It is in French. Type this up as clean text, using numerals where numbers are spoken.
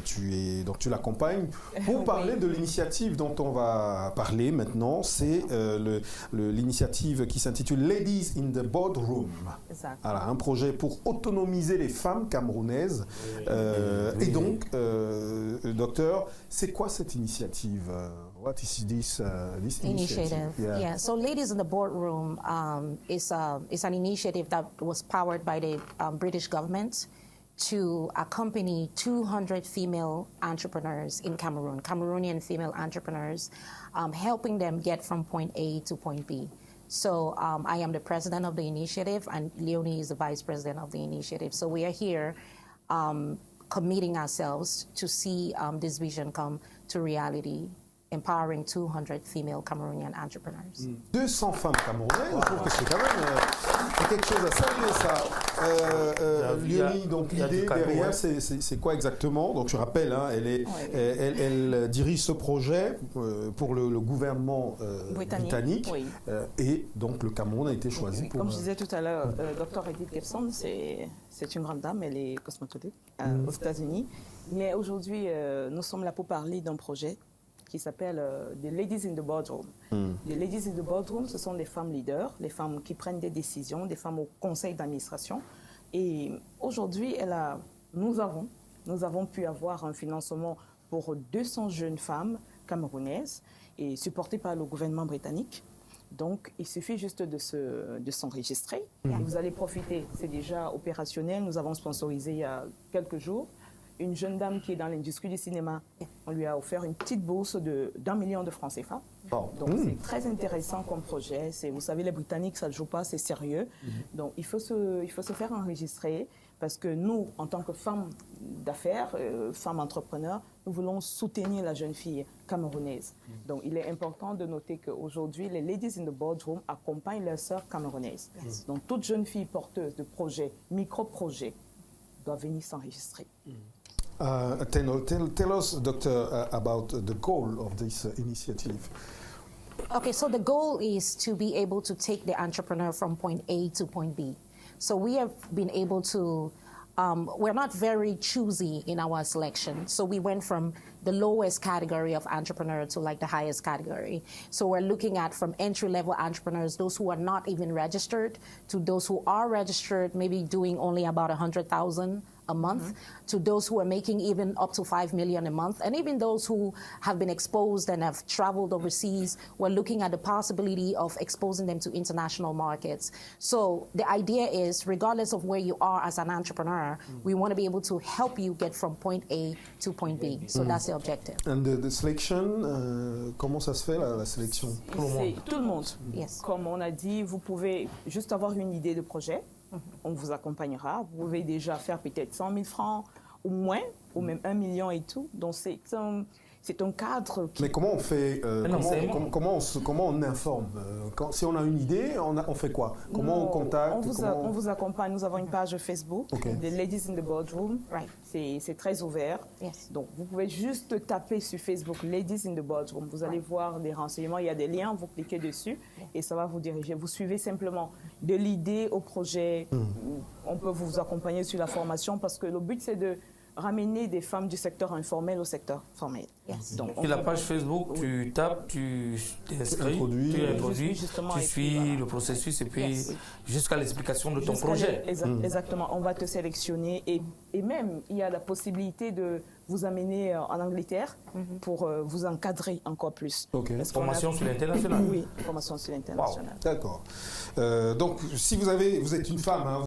Tu l'accompagnes pour parler de l'initiative dont on va parler maintenant. C'est l'initiative qui s'intitule Ladies in the Boardroom. Voilà, un projet pour autonomiser les femmes camerounaises. Et donc, docteur, c'est quoi cette initiative? What is this initiative? Yeah. So Ladies in the Boardroom is an initiative that was powered by the British government to accompany 200 female entrepreneurs in Cameroon, Cameroonian female entrepreneurs, helping them get from point A to point B. So I am the president of the initiative, and Leonie is the vice president of the initiative. So we are here committing ourselves to see this vision come to reality, empowering 200 female Cameroonian entrepreneurs. 200 femmes camerounaises, je trouve que c'est quand même quelque chose à saluer, ça. Léonie, donc l'idée derrière, c'est quoi exactement? Donc je rappelle, hein, elle dirige ce projet pour le gouvernement britannique, et donc le Cameroun a été choisi pour... Comme je disais tout à l'heure, Dr. Edith Gibson, c'est une grande dame, elle est cosmétologue aux États-Unis. Mais aujourd'hui, nous sommes là pour parler d'un projet qui s'appelle The Ladies in the Boardroom. Les Ladies in the Boardroom, ce sont des femmes leaders, les femmes qui prennent des décisions, des femmes au conseil d'administration. Et aujourd'hui, nous avons pu avoir un financement pour 200 jeunes femmes camerounaises et supportées par le gouvernement britannique. Donc, il suffit juste de s'enregistrer. Vous allez profiter, c'est déjà opérationnel. Nous avons sponsorisé il y a quelques jours une jeune dame qui est dans l'industrie du cinéma. On lui a offert une petite bourse d'1 million de francs CFA. Donc c'est très intéressant comme projet. Vous savez, les Britanniques, ça ne joue pas, c'est sérieux. Donc il faut se faire enregistrer parce que nous, en tant que femmes d'affaires, femmes entrepreneurs, nous voulons soutenir la jeune fille camerounaise. Donc il est important de noter qu'aujourd'hui, les Ladies in the Boardroom accompagnent leurs sœurs camerounaises. Donc toute jeune fille porteuse de projets, micro-projets, doit venir s'enregistrer. Tell us, Doctor, about the goal of this initiative. Okay, so the goal is to be able to take the entrepreneur from point A to point B. So we have been able to, we're not very choosy in our selection. So we went from the lowest category of entrepreneur to like the highest category. So we're looking at from entry-level entrepreneurs, those who are not even registered, to those who are registered, maybe doing only about 100,000 a month, to those who are making even up to 5 million a month, and even those who have been exposed and have traveled overseas. We're looking at the possibility of exposing them to international markets. So the idea is, regardless of where you are as an entrepreneur, we want to be able to help you get from point A to point B. So that's the objective. And the selection, comment ça se fait la sélection? Tout le monde. Yes. Comme on a dit, vous pouvez juste avoir une idée de projet. On vous accompagnera. Vous pouvez déjà faire peut-être 100 000 francs ou moins, ou même 1 million et tout. Donc c'est un cadre qui... Mais comment on fait, comment on informe si on a une idée, on fait quoi? Comment on contacte? On vous accompagne. Nous avons une page Facebook, The Ladies in the Boardroom. C'est très ouvert. Donc vous pouvez juste taper sur Facebook Ladies in the Boardroom. Vous allez voir des renseignements. Il y a des liens. Vous cliquez dessus et ça va vous diriger. Vous suivez simplement de l'idée au projet. On peut vous accompagner sur la formation parce que le but c'est de ramener des femmes du secteur informel au secteur formel. Donc, sur la page Facebook, tu tapes, tu t'inscris, tu introduis, tu suis le processus et puis jusqu'à l'explication de ton projet. Exactement, on va te sélectionner et même il y a la possibilité de vous amener en Angleterre pour vous encadrer encore plus. Formation sur l'international. Oui, formation sur l'international. D'accord. Donc si vous êtes une femme, hein,